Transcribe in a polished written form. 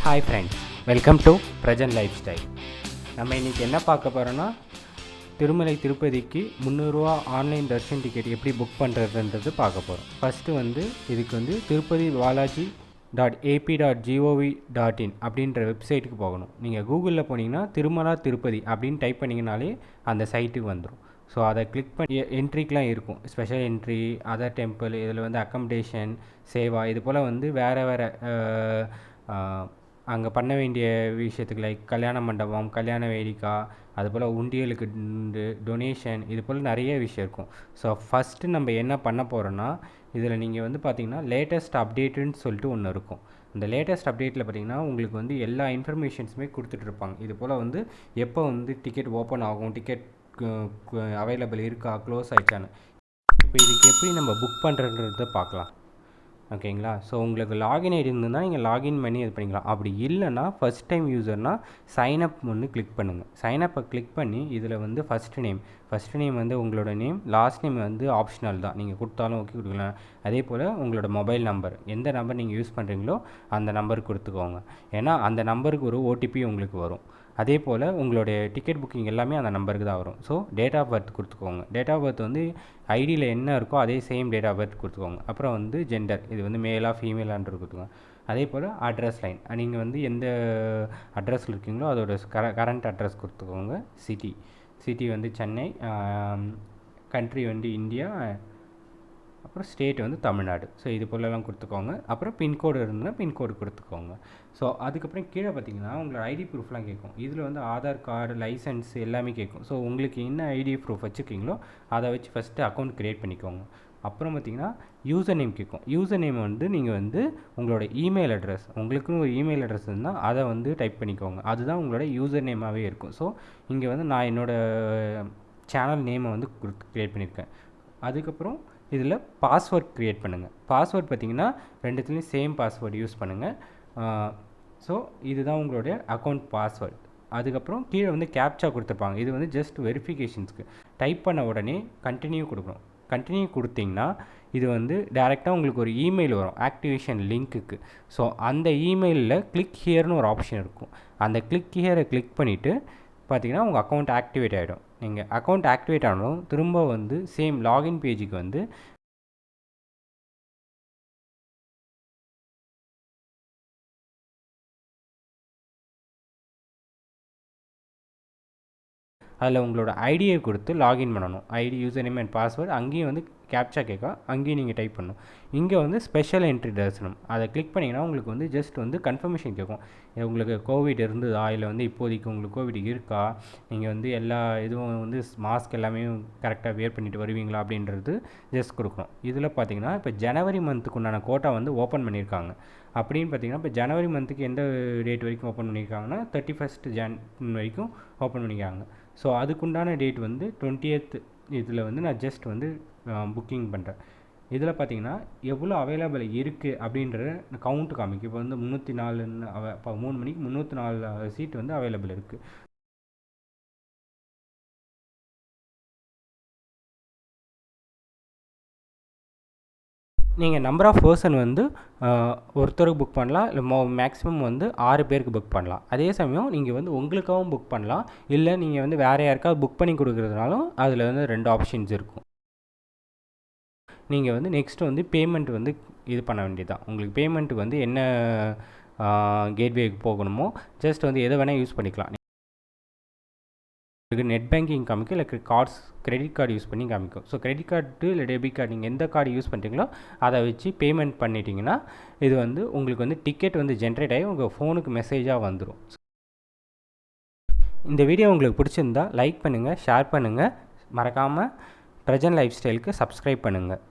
Hi friends, welcome to Prajan lifestyle. நம்ம இன்றைக்கி என்ன பார்க்க போகிறோன்னா, திருமலை திருப்பதிக்கு 300 ரூபா ஆன்லைன் தர்ஷன் டிக்கெட் எப்படி புக் பண்ணுறதுன்றது பார்க்க போகிறோம். ஃபஸ்ட்டு இதுக்கு திருப்பதி பாலாஜி .ap.gov.in அப்படின்ற வெப்சைட்டுக்கு போகணும். நீங்கள் கூகுளில் போனீங்கன்னா திருமலா திருப்பதி அப்படின்னு டைப் பண்ணிங்கனாலே அந்த சைட்டுக்கு வந்துடும். ஸோ அதை கிளிக் பண்ணி என்ட்ரிக்கெலாம் இருக்கும், ஸ்பெஷல் என்ட்ரி, அதர் டெம்பிள், இதில் அக்கமடேஷன், சேவா, இது போல் வேறு அங்கே பண்ண வேண்டிய விஷயத்துக்கு லைக் கல்யாண மண்டபம், கல்யாண வேடிக்கா, அதுபோல் உண்டியலுக்கு டொனேஷன், இது போல் நிறைய விஷயம் இருக்கும். ஸோ ஃபஸ்ட்டு நம்ம என்ன பண்ண போகிறோன்னா, இதில் நீங்கள் பார்த்தீங்கன்னா லேட்டஸ்ட் அப்டேட்டுன்னு சொல்லிட்டு ஒன்று இருக்கும். இந்த லேட்டஸ்ட் அப்டேட்டில் பார்த்தீங்கன்னா உங்களுக்கு எல்லா இன்ஃபர்மேஷன்ஸுமே கொடுத்துட்ருப்பாங்க. இது போல் எப்போ டிக்கெட் ஓப்பன் ஆகும், டிக்கெட் அவைலபிள் இருக்கா, க்ளோஸ் ஆகிடுச்சான்னு. இப்போ இதுக்கு எப்படி நம்ம புக் பண்ணுறன்றதை பார்க்கலாம். ஓகேங்களா? ஸோ உங்களுக்கு லாகின் ஐடி இருந்ததுன்னா நீங்கள் லாகின் பண்ணி இது பண்ணிக்கலாம். அப்படி இல்லைன்னா ஃபஸ்ட் டைம் யூஸர்னால் சைனப் கிளிக் பண்ணுங்கள். சைனப்பை கிளிக் பண்ணி இதில் ஃபஸ்ட்டு நேம் உங்களோட நேம், லாஸ்ட் நேம் ஆப்ஷனல் தான், நீங்கள் கொடுத்தாலும் ஓகே, கொடுக்கலாம். அதே போல் உங்களோட மொபைல் நம்பர், எந்த நம்பர் நீங்கள் யூஸ் பண்ணுறீங்களோ அந்த நம்பருக்கு கொடுத்துக்கோங்க. ஏன்னா அந்த நம்பருக்கு ஒரு ஓடிபி உங்களுக்கு வரும். அதே போல் உங்களுடைய டிக்கெட் புக்கிங் எல்லாமே அந்த நம்பருக்கு தான் வரும். ஸோ டேட் ஆஃப் பர்த் கொடுத்துக்கோங்க. டேட் ஆஃப் பர்த் ஐடியில் என்ன இருக்கோ அதே சேம் டேட் ஆஃப் பர்த் கொடுத்துக்கோங்க. அப்புறம் ஜெண்டர், இது மேலாக ஃபீமேலான்னு கொடுத்துக்கோங்க. அதே போல் அட்ரஸ் லைன், நீங்கள் எந்த அட்ரஸில் இருக்கீங்களோ அதோட கரண்ட் அட்ரஸ் கொடுத்துக்கோங்க. சிட்டி சென்னை, கண்ட்ரி இந்தியா, அப்புறம் ஸ்டேட் தமிழ்நாடு. ஸோ இது போலலாம் கொடுத்துக்கோங்க. அப்புறம் பின்கோடு இருந்ததுன்னா பின்கோடு கொடுத்துக்கோங்க. ஸோ அதுக்கப்புறம் கீழே பார்த்தீங்கன்னா உங்களோட ஐடி ப்ரூஃப்லாம் கேட்கும். இதில் ஆதார் கார்டு, லைசன்ஸ் எல்லாமே கேட்கும். ஸோ உங்களுக்கு என்ன ஐடி ப்ரூஃப் வச்சுருக்கீங்களோ அதை வச்சு ஃபஸ்ட்டு அக்கௌண்ட் க்ரியேட் பண்ணிக்கோங்க. அப்புறம் பார்த்தீங்கன்னா யூசர் நேம் கேட்கும். யூசர் நேம் நீங்கள் உங்களோட இமெயில் அட்ரஸ், உங்களுக்குன்னு ஒரு இமெயில் அட்ரஸ் இருந்தால் அதை டைப் பண்ணிக்கோங்க. அதுதான் உங்களோட யூசர் நேமாகவே இருக்கும். ஸோ இங்கே நான் என்னோடய சேனல் நேமை க்ரியேட் பண்ணியிருக்கேன். அதுக்கப்புறம் இதில் பாஸ்வேர்ட் க்ரியேட் பண்ணுங்கள். பாஸ்வேர்ட் பார்த்திங்கன்னா ரெண்டுத்துலேயும் சேம் பாஸ்வேர்டு யூஸ் பண்ணுங்கள். ஸோ இதுதான் உங்களுடைய அக்கௌண்ட் பாஸ்வேர்ட். அதுக்கப்புறம் கீழே கேப்சா கொடுத்துருப்பாங்க. இது ஜஸ்ட் வெரிஃபிகேஷன்ஸ்க்கு. டைப் பண்ண உடனே கண்டினியூ கொடுக்கணும். கண்டினியூ கொடுத்திங்கன்னா இது டேரெக்டாக உங்களுக்கு ஒரு இமெயில் வரும் ஆக்டிவேஷன் லிங்க்குக்கு. ஸோ அந்த இமெயிலில் கிளிக் ஹியர்னு ஒரு ஆப்ஷன் இருக்கும். அந்த கிளிக் ஹியரை கிளிக் பண்ணிவிட்டு பார்த்தீங்கன்னா உங்கள் அக்கௌண்ட் ஆக்டிவேட் ஆகிடும். நீங்கள் அக்கௌண்ட் ஆக்டிவேட் ஆனாலும் திரும்ப சேம் லாகின் பேஜுக்கு அதில் உங்களோட ஐடியை கொடுத்து லாகின் பண்ணணும். ID, user name and password. அங்கேயும் கேப்சா கேட்கும், அங்கேயும் நீங்கள் டைப் பண்ணணும். இங்கே ஸ்பெஷல் என்ட்ரி தரிசனம், அதை கிளிக் பண்ணிங்கன்னா உங்களுக்கு ஜஸ்ட் கன்ஃபர்மேஷன் கேட்கும். உங்களுக்கு கோவிட் இருந்ததா, இல்லை இப்போதைக்கு உங்களுக்கு கோவிட் இருக்கா, நீங்கள் எல்லா இதுவும் மாஸ்க் எல்லாமே கரெக்டாக வேர் பண்ணிட்டு வருவீங்களா அப்படின்றது ஜஸ்ட் கொடுக்கணும். இதில் பார்த்தீங்கன்னா இப்போ ஜனவரி மந்த்துக்கு உண்டான கோட்டா ஓப்பன் பண்ணியிருக்காங்க. அப்படின்னு பார்த்தீங்கன்னா இப்போ ஜனவரி மந்த்துக்கு எந்த டேட் வரைக்கும் ஓப்பன் பண்ணியிருக்காங்கன்னா 31st Jan வரைக்கும் ஓப்பன் பண்ணியிருக்காங்க. ஸோ அதுக்குண்டான டேட் 20th. இதில் நான் ஜஸ்ட் புக்கிங் பண்ணுறேன். இதில் பார்த்தீங்கன்னா எவ்வளோ அவைலபிள் இருக்குது அப்படின்ற கவுண்ட் காமிக்கும். இப்போ 304, இப்போ 3 மணிக்கு 304 சீட் அவைலபிள் இருக்குது. நீங்கள் நம்பர் ஆஃப் பர்சன் ஒருத்தருக்கு புக் பண்ணலாம், இல்லை மேக்ஸிமம் 6 பேருக்கு புக் பண்ணலாம். அதே சமயம் நீங்கள் உங்களுக்காகவும் புக் பண்ணலாம், இல்லை நீங்கள் வேறு யாருக்காவது புக் பண்ணி கொடுக்குறதுனாலும் அதில் 2 ஆப்ஷன்ஸ் இருக்கும். நீங்கள் நெக்ஸ்ட்டு பேமெண்ட் இது பண்ண வேண்டியதுதான். உங்களுக்கு பேமெண்ட்டு என்ன கேட்வேக்கு போகணுமோ ஜஸ்ட் எதை வேணால் யூஸ் பண்ணிக்கலாம். உங்களுக்கு நெட் பேங்கிங் காமிக்கும், இல்லை கிரெடிட் கார்டு யூஸ் பண்ணி காமிக்கும். ஸோ கிரெடிட் கார்டு இல்லை டெபிட் கார்டு நீங்கள் எந்த கார்டு யூஸ் பண்ணுறீங்களோ அதை வச்சு பேமெண்ட் பண்ணிட்டீங்கன்னா இது உங்களுக்கு டிக்கெட் ஜென்ரேட் ஆகி உங்கள் ஃபோனுக்கு மெசேஜாக வந்துடும். இந்த வீடியோ உங்களுக்கு பிடிச்சிருந்தா லைக் பண்ணுங்கள், ஷேர் பண்ணுங்கள், மறக்காமல் பிரஜன் லைஃப் ஸ்டைலுக்கு சப்ஸ்கிரைப் பண்ணுங்கள்.